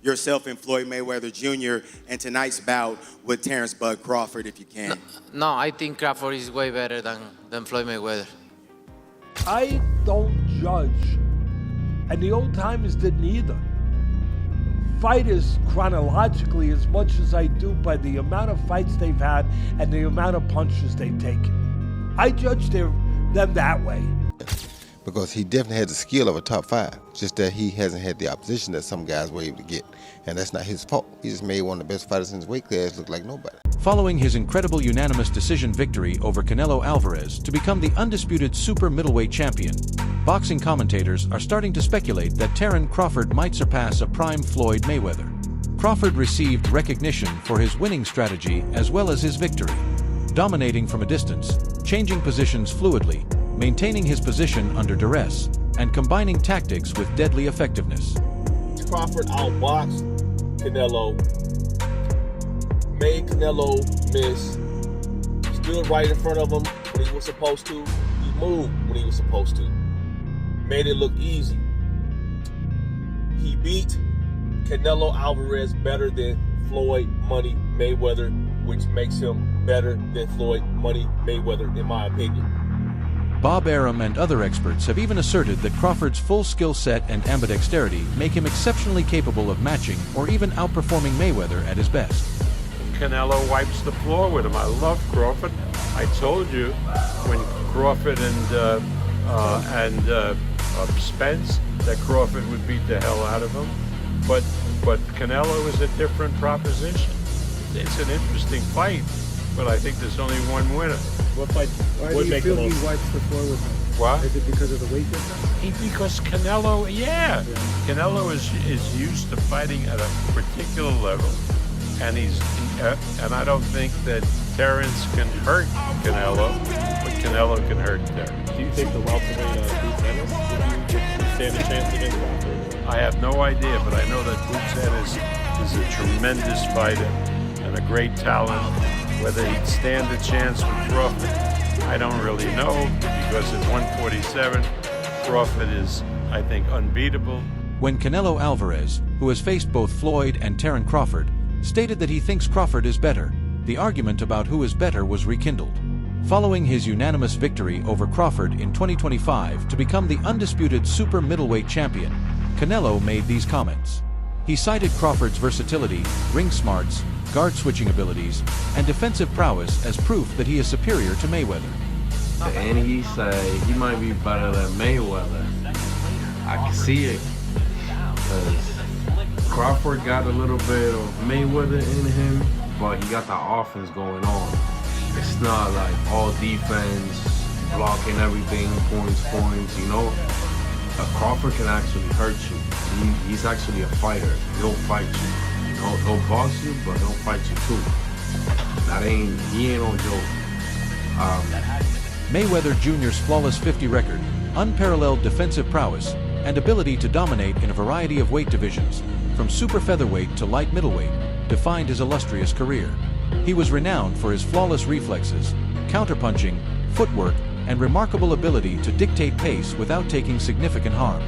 yourself and Floyd Mayweather Jr. and tonight's bout with Terence "Bud" Crawford, if you can. No, I think Crawford is way better than Floyd Mayweather. I don't judge, and the old timers didn't either, fighters chronologically as much as I do by the amount of fights they've had and the amount of punches they've taken. I judge them that way. Because he definitely had the skill of a top 5, just that he hasn't had the opposition that some guys were able to get. And that's not his fault. He just made one of the best fighters in his weight class look like nobody. Following his incredible unanimous decision victory over Canelo Alvarez to become the undisputed super middleweight champion, boxing commentators are starting to speculate that Terence Crawford might surpass a prime Floyd Mayweather. Crawford received recognition for his winning strategy as well as his victory, dominating from a distance, changing positions fluidly, maintaining his position under duress, and combining tactics with deadly effectiveness. Crawford outboxed Canelo, made Canelo miss, stood right in front of him when he was supposed to, he moved when he was supposed to, made it look easy. He beat Canelo Alvarez better than Floyd Money Mayweather, which makes him better than Floyd Money Mayweather in my opinion. Bob Arum and other experts have even asserted that Crawford's full skill set and ambidexterity make him exceptionally capable of matching or even outperforming Mayweather at his best. Canelo wipes the floor with him. I love Crawford. I told you when Crawford and Spence that Crawford would beat the hell out of him. But Canelo is a different proposition. It's an interesting fight, but I think there's only one winner. What fight would make the most? Why do you feel he wipes the floor with him? What? Is it because of the weight difference? Because Canelo, Canelo is used to fighting at a particular level, and and I don't think that Terence can hurt Canelo, but Canelo can hurt Terence. Do you think the welterweight Boots Ennis would stand a chance against Crawford? I have no idea, but I know that Boots Ennis is a tremendous fighter and a great talent. Whether he'd stand a chance with Crawford, I don't really know, because at 147, Crawford is, I think, unbeatable. When Canelo Alvarez, who has faced both Floyd and Terence Crawford, stated that he thinks Crawford is better, the argument about who is better was rekindled. Following his unanimous victory over Crawford in 2025 to become the undisputed super middleweight champion, Canelo made these comments. He cited Crawford's versatility, ring smarts, guard switching abilities, and defensive prowess as proof that he is superior to Mayweather. And he said he might be better than Mayweather. I can see it, because Crawford got a little bit of Mayweather in him, but he got the offense going on. It's not like all defense, blocking everything, points, you know. Crawford can actually hurt you. He's actually a fighter. He'll fight you. He'll box you, but he'll fight you too. He ain't no joke. Mayweather Jr.'s flawless 50 record, unparalleled defensive prowess, and ability to dominate in a variety of weight divisions, from super featherweight to light middleweight, defined his illustrious career. He was renowned for his flawless reflexes, counterpunching, footwork, and remarkable ability to dictate pace without taking significant harm.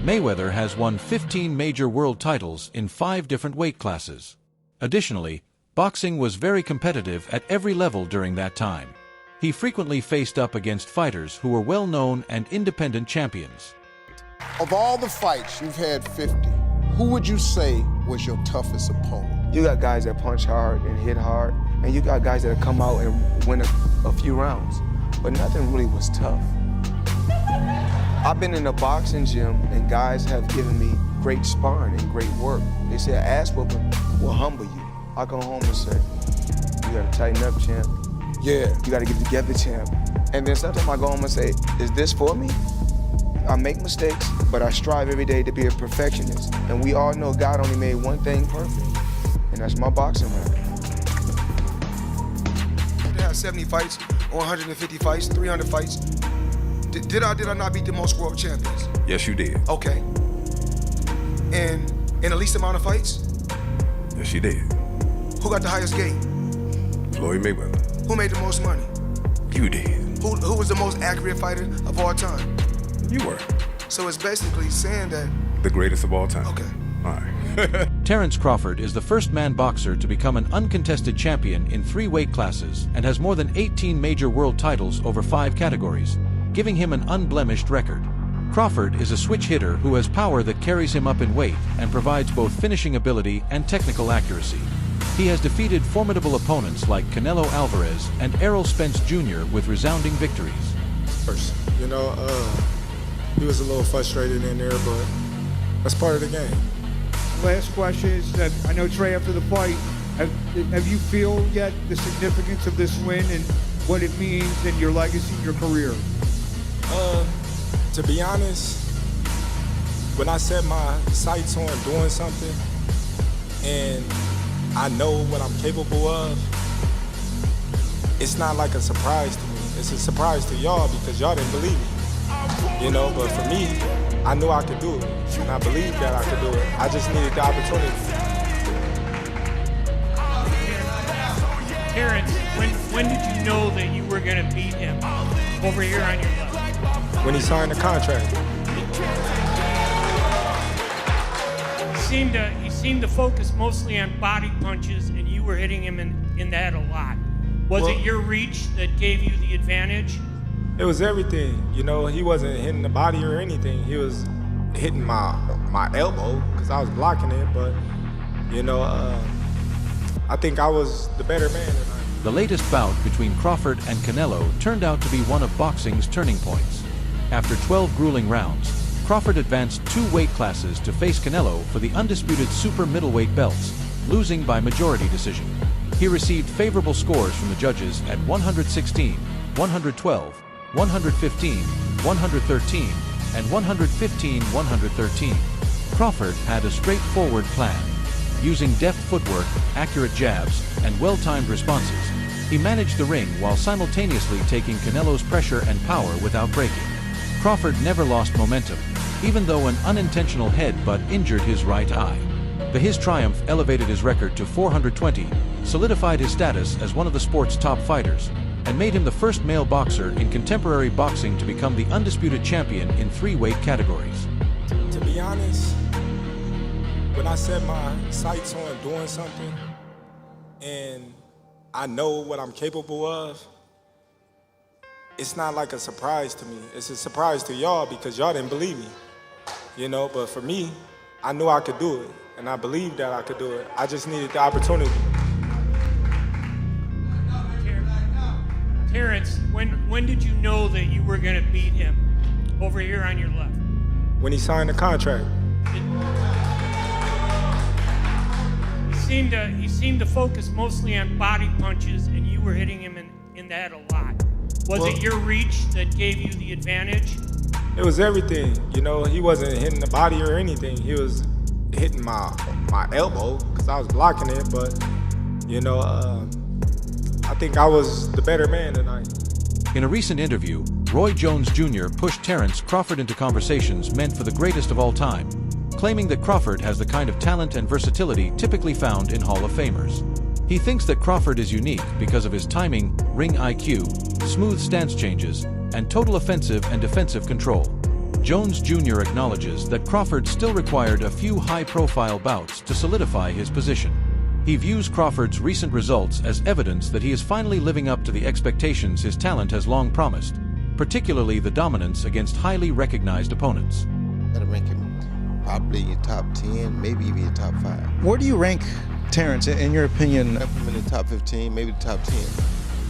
Mayweather has won 15 major world titles in 5 different weight classes. Additionally, boxing was very competitive at every level during that time. He frequently faced up against fighters who were well-known and independent champions. Of all the fights, you've had 50. Who would you say was your toughest opponent? You got guys that punch hard and hit hard, and you got guys that come out and win a few rounds, but nothing really was tough. I've been in a boxing gym, and guys have given me great sparring and great work. They say ass whooping will humble you. I go home and say, you gotta tighten up, champ. Yeah. You gotta get it together, champ. And then sometimes I go home and say, is this for me? I make mistakes, but I strive every day to be a perfectionist. And we all know God only made one thing perfect, and that's my boxing record. I had 70 fights, or 150 fights, 300 fights. Did I not beat the most world champions? Yes, you did. Okay. And in the least amount of fights? Yes, you did. Who got the highest gate? Floyd Mayweather. Who made the most money? You did. Who was the most accurate fighter of all time? You were. So it's basically saying that... The greatest of all time. Okay. All right. Terence Crawford is the first man boxer to become an uncontested champion in 3 weight classes and has more than 18 major world titles over 5 categories, giving him an unblemished record. Crawford is a switch hitter who has power that carries him up in weight and provides both finishing ability and technical accuracy. He has defeated formidable opponents like Canelo Alvarez and Errol Spence Jr. with resounding victories. You know, he was a little frustrated in there, but that's part of the game. Last question is that I know, Trey, after the fight, have you feel yet the significance of this win and what it means in your legacy, your career? To be honest, when I set my sights on doing something and I know what I'm capable of, it's not like a surprise to me. It's a surprise to y'all because y'all didn't believe me. You know, but for me, I knew I could do it, and I believed that I could do it. I just needed the opportunity. Terence, when did you know that you were going to beat him? Over here on your left. When he signed the contract. He seemed to focus mostly on body punches, and you were hitting him in the head a lot. Was it your reach that gave you the advantage? It was everything. You know, he wasn't hitting the body or anything. He was hitting my elbow because I was blocking it. But, you know, I think I was the better man tonight. The latest bout between Crawford and Canelo turned out to be one of boxing's turning points. After 12 grueling rounds, Crawford advanced 2 weight classes to face Canelo for the undisputed super middleweight belts, losing by majority decision. He received favorable scores from the judges at 116, 112, 115, 113, and 115-113. Crawford had a straightforward plan. Using deft footwork, accurate jabs, and well-timed responses, he managed the ring while simultaneously taking Canelo's pressure and power without breaking. Crawford never lost momentum, even though an unintentional headbutt injured his right eye. His triumph elevated his record to 420, solidified his status as one of the sport's top fighters, and made him the first male boxer in contemporary boxing to become the undisputed champion in 3 weight categories. To be honest, when I set my sights on doing something and I know what I'm capable of, it's not like a surprise to me. It's a surprise to y'all because y'all didn't believe me. You know, but for me, I knew I could do it, and I believed that I could do it. I just needed the opportunity. Terence, when did you know that you were going to beat him? Over here on your left. When he signed the contract. He seemed to focus mostly on body punches, and you were hitting him in the head a lot. Was it your reach that gave you the advantage? It was everything. You know, he wasn't hitting the body or anything. He was hitting my elbow because I was blocking it. But, you know, I think I was the better man tonight. In a recent interview, Roy Jones Jr. pushed Terence Crawford into conversations meant for the greatest of all time, claiming that Crawford has the kind of talent and versatility typically found in Hall of Famers. He thinks that Crawford is unique because of his timing, ring IQ, smooth stance changes, and total offensive and defensive control. Jones Jr. acknowledges that Crawford still required a few high-profile bouts to solidify his position. He views Crawford's recent results as evidence that he is finally living up to the expectations his talent has long promised, particularly the dominance against highly recognized opponents. Gotta rank him probably in your top 10, maybe even your top 5. Where do you rank Terence, in your opinion? I put him in the top 15, maybe the top 10,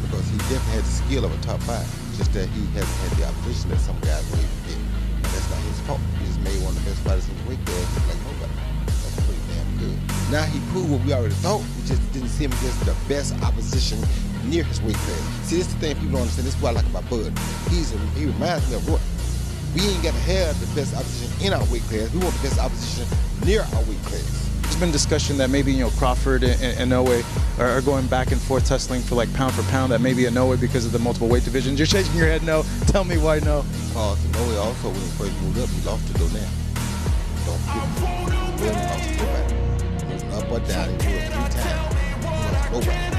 because he definitely had the skill of a top 5. Just that he hasn't had the opposition that some guys were able to get. And that's not his fault. He just made one of the best fighters in the weight class look like nobody. That's pretty damn good. Now he proved what we already thought. We just didn't see him against the best opposition near his weight class. See, this is the thing people don't understand. This is what I like about Bud. He reminds me of Roy. We ain't got to have the best opposition in our weight class. We want the best opposition near our weight class. There's been discussion that maybe, Crawford and Inoue are going back and forth tussling for like pound for pound, that maybe Inoue because of the multiple weight divisions. You're shaking your head no. Tell me why no. Because Inoue also, when he first moved up, he lost to Donell. Don't forget, he lost to nobody. Moving up or down, he moved 3 times. He lost nobody.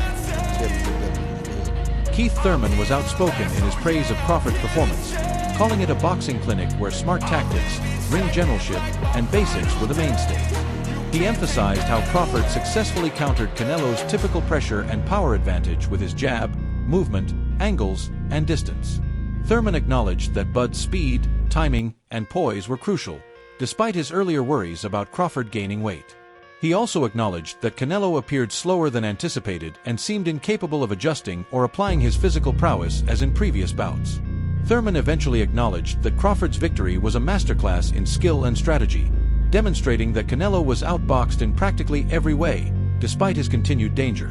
Keith Thurman was outspoken in his praise of Crawford's performance, calling it a boxing clinic where smart tactics, ring generalship, and basics were the mainstays. He emphasized how Crawford successfully countered Canelo's typical pressure and power advantage with his jab, movement, angles, and distance. Thurman acknowledged that Bud's speed, timing, and poise were crucial, despite his earlier worries about Crawford gaining weight. He also acknowledged that Canelo appeared slower than anticipated and seemed incapable of adjusting or applying his physical prowess as in previous bouts. Thurman eventually acknowledged that Crawford's victory was a masterclass in skill and strategy, demonstrating that Canelo was outboxed in practically every way, despite his continued danger.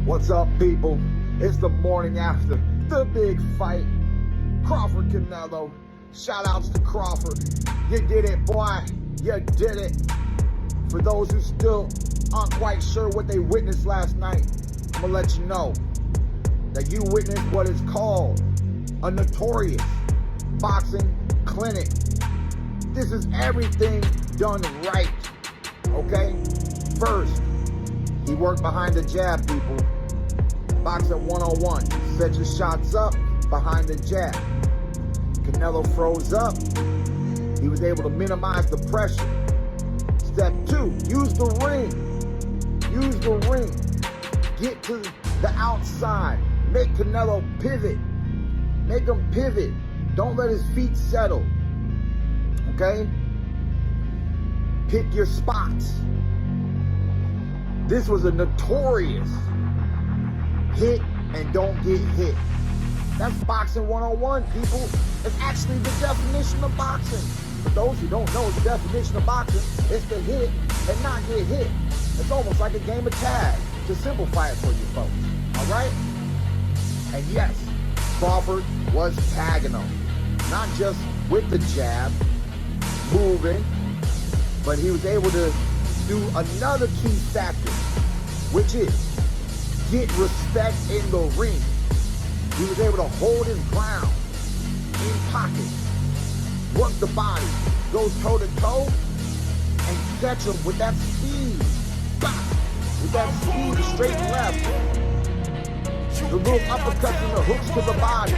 What's up, people? It's the morning after the big fight. Crawford Canelo. Shout outs to Crawford. You did it, boy. You did it. For those who still aren't quite sure what they witnessed last night, I'm gonna let you know that you witnessed what is called a notorious boxing clinic. This is everything done right, okay? First, he worked behind the jab, people. Boxing 101. Set your shots up behind the jab. Canelo froze up. He was able to minimize the pressure. Step 2, use the ring. Use the ring. Get to the outside. Make Canelo pivot. Make him pivot. Don't let his feet settle. Okay? Pick your spots. This was a notorious hit and don't get hit. That's boxing 101, people. It's actually the definition of boxing. For those who don't know the definition of boxing, it's to hit and not get hit. It's almost like a game of tag, to simplify it for you folks. All right? And yes, Crawford was tagging him. Not just with the jab, moving, but he was able to do another key factor, which is get respect in the ring. He was able to hold his ground in pockets, work the body, go toe to toe, and catch him with that speed. With that speed, the straight left, the little uppercuts and the hooks to the body.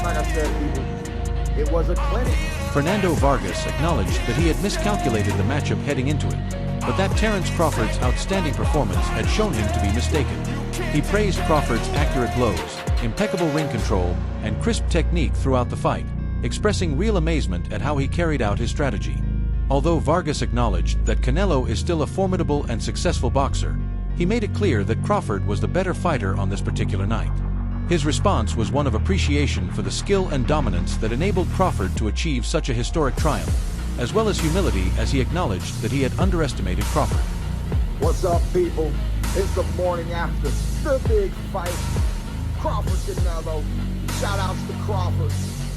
Like I said, people, it was a clinic. Fernando Vargas acknowledged that he had miscalculated the matchup heading into it, but that Terence Crawford's outstanding performance had shown him to be mistaken. He praised Crawford's accurate blows, impeccable ring control, and crisp technique throughout the fight, expressing real amazement at how he carried out his strategy. Although Vargas acknowledged that Canelo is still a formidable and successful boxer, he made it clear that Crawford was the better fighter on this particular night. His response was one of appreciation for the skill and dominance that enabled Crawford to achieve such a historic triumph, as well as humility as he acknowledged that he had underestimated Crawford. What's up, people? It's the morning after the big fight. Crawford Canelo. Shout outs to Crawford.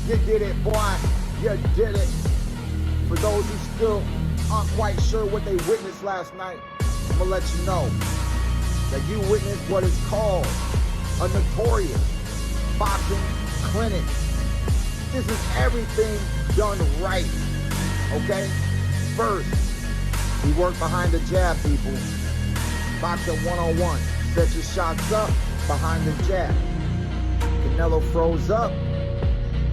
You did it, boy. You did it. For those who still aren't quite sure what they witnessed last night, I'm gonna let you know that you witnessed what is called a notorious boxing clinic. This is everything done right, okay? First, he worked behind the jab, people. Boxing 101. Set your shots up behind the jab. Canelo froze up.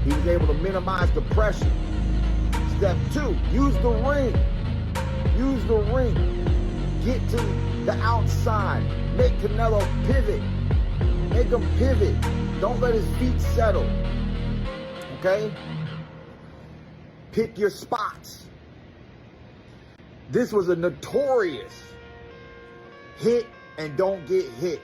He was able to minimize the pressure. Step 2, use the ring. Use the ring. Get to the outside. Make Canelo pivot. Make him pivot. Don't let his feet settle. Okay? Pick your spots. This was a notorious hit and don't get hit.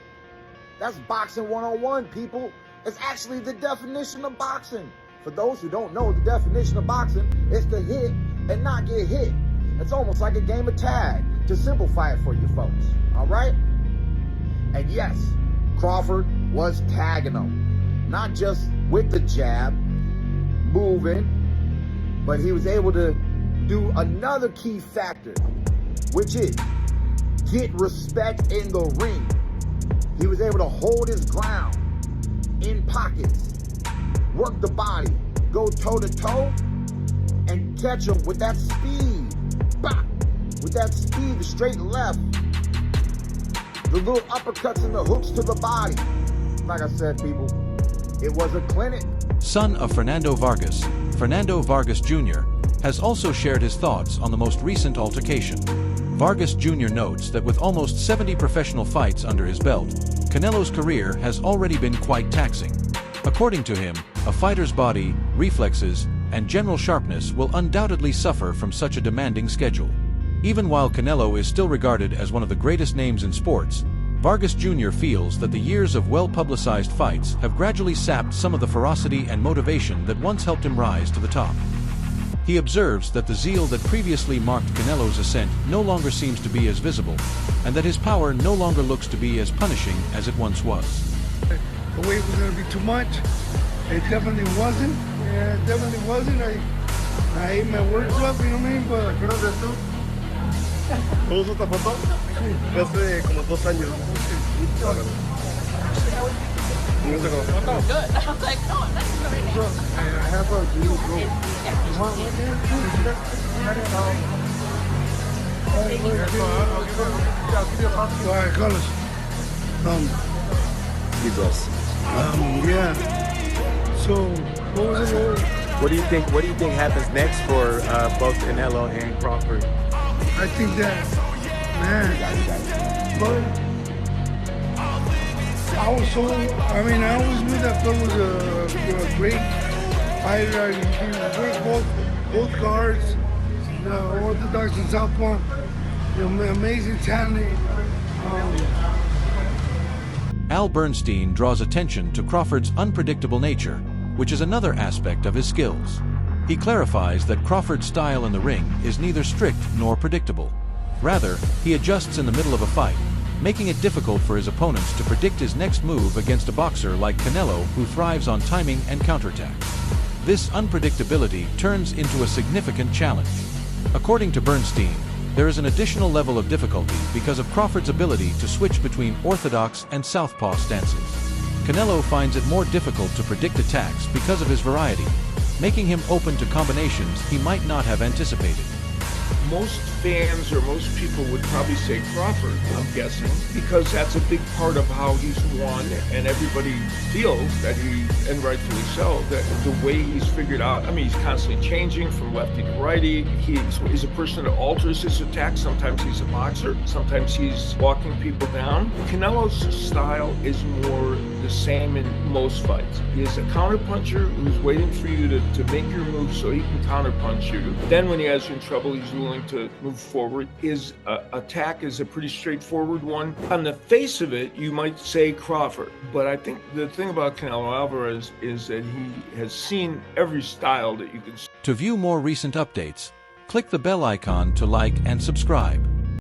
That's boxing 101, people. It's actually the definition of boxing. For those who don't know the definition of boxing, it's to hit and not get hit. It's almost like a game of tag, to simplify it for you folks. All right? And yes, Crawford was tagging him. Not just with the jab, moving, but he was able to do another key factor, which is get respect in the ring. He was able to hold his ground in pockets, work the body, go toe to toe, and catch him with that speed. Bah! With that speed, the straight left, the little uppercuts and the hooks to the body. Like I said, people, it was a clinic. Son of Fernando Vargas Jr., has also shared his thoughts on the most recent altercation. Vargas Jr. notes that with almost 70 professional fights under his belt, Canelo's career has already been quite taxing. According to him, a fighter's body, reflexes, and general sharpness will undoubtedly suffer from such a demanding schedule. Even while Canelo is still regarded as one of the greatest names in sports, Vargas Jr. feels that the years of well-publicized fights have gradually sapped some of the ferocity and motivation that once helped him rise to the top. He observes that the zeal that previously marked Canelo's ascent no longer seems to be as visible, and that his power no longer looks to be as punishing as it once was. The weight was going to be too much. It definitely wasn't. Yeah, it definitely wasn't. I ate my words up, you know what I mean? But ¿Cómo es esta foto? Hace como 2 años. Good. I was like, no, I'm not doing it. I have a new group. You want one? All right, call us. He's us. Yeah. So, what was it? What do you think happens next for both Canelo and Crawford? I think that, man, but I always knew that Phil was a great fighter. He worked both guards, orthodox and southpaw. Amazing talent. Al Bernstein draws attention to Crawford's unpredictable nature, which is another aspect of his skills. He clarifies that Crawford's style in the ring is neither strict nor predictable. Rather, he adjusts in the middle of a fight, making it difficult for his opponents to predict his next move against a boxer like Canelo, who thrives on timing and counterattacks. This unpredictability turns into a significant challenge. According to Bernstein, there is an additional level of difficulty because of Crawford's ability to switch between orthodox and southpaw stances. Canelo finds it more difficult to predict attacks because of his variety, making him open to combinations he might not have anticipated. Most fans or most people would probably say Crawford, I'm guessing, because that's a big part of how he's won, and everybody feels that and rightfully so, that the way he's figured out, he's constantly changing from lefty to righty. He's a person that alters his attack. Sometimes he's a boxer, sometimes he's walking people down. Canelo's style is more the same in most fights. He is a counterpuncher who's waiting for you to make your move so he can counterpunch you. Then when he has you in trouble, he's willing to move forward. His attack is a pretty straightforward one. On the face of it, you might say Crawford, but I think the thing about Canelo Alvarez is that he has seen every style that you can see. To view more recent updates, click the bell icon to like and subscribe.